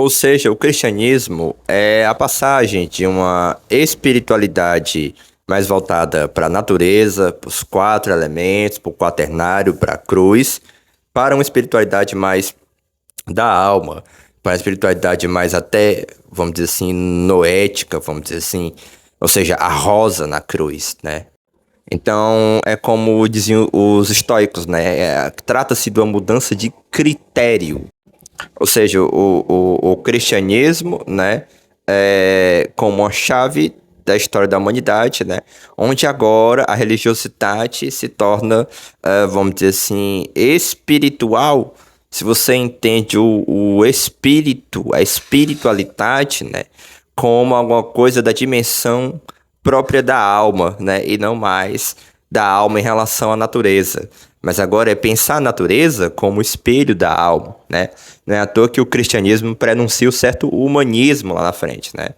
Ou seja, o cristianismo é a passagem de uma espiritualidade mais voltada para a natureza, para os quatro elementos, para o quaternário, para a cruz, para uma espiritualidade mais da alma, para a espiritualidade mais até, vamos dizer assim, noética, vamos dizer assim, ou seja, a rosa na cruz, né? Então, é como diziam os estoicos, né? Trata-se de uma mudança de critério. Ou seja, o cristianismo, né, é como uma chave da história da humanidade, né, onde agora a religiosidade se torna, vamos dizer assim, espiritual. Se você entende o espírito, a espiritualidade, né, como alguma coisa da dimensão própria da alma, né, e não mais da alma em relação à natureza. Mas agora é pensar a natureza como espelho da alma, né? Não é à toa que o cristianismo prenuncia o certo humanismo lá na frente, né?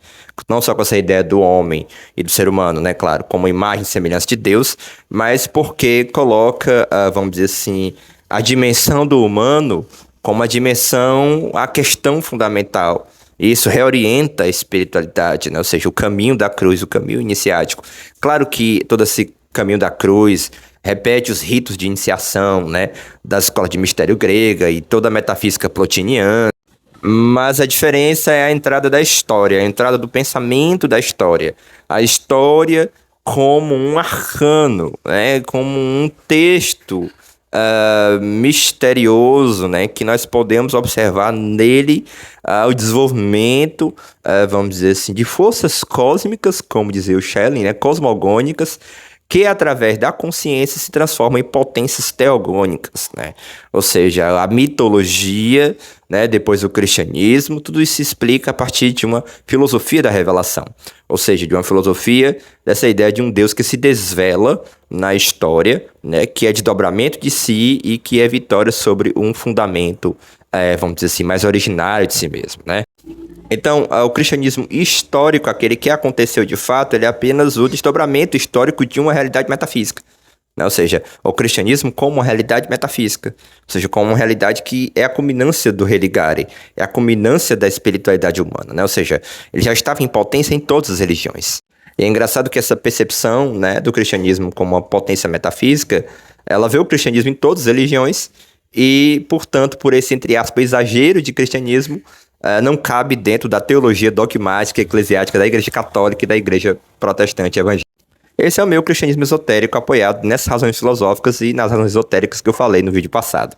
Não só com essa ideia do homem e do ser humano, né? Claro, como imagem e semelhança de Deus, mas porque coloca, vamos dizer assim, a dimensão do humano como a dimensão, a questão fundamental. Isso reorienta a espiritualidade, né? Ou seja, o caminho da cruz, o caminho iniciático. Claro que todo esse caminho da cruz repete os ritos de iniciação, né, da escola de mistério grega e toda a metafísica plotiniana, mas a diferença é a entrada da história, a entrada do pensamento da história. A história como um arcano, né, como um texto misterioso, né, que nós podemos observar nele o desenvolvimento, vamos dizer assim, de forças cósmicas, como dizia o Schelling, né, cosmogônicas, que através da consciência se transformam em potências teogônicas, né? Ou seja, a mitologia, né, depois o cristianismo, tudo isso se explica a partir de uma filosofia da revelação. Ou seja, de uma filosofia dessa ideia de um Deus que se desvela na história, né, que é desdobramento de si e que é vitória sobre um fundamento, vamos dizer assim, mais originário de si mesmo, né? Então, o cristianismo histórico, aquele que aconteceu de fato, ele é apenas o desdobramento histórico de uma realidade metafísica, né? Ou seja, o cristianismo como uma realidade metafísica, ou seja, como uma realidade que é a culminância do religare, é a culminância da espiritualidade humana, né? Ou seja, ele já estava em potência em todas as religiões. E é engraçado que essa percepção, né, do cristianismo como uma potência metafísica, ela vê o cristianismo em todas as religiões e, portanto, por esse, entre aspas, exagero de cristianismo, não cabe dentro da teologia dogmática eclesiástica da Igreja Católica e da Igreja Protestante Evangélica. Esse é o meu cristianismo esotérico apoiado nessas razões filosóficas e nas razões esotéricas que eu falei no vídeo passado.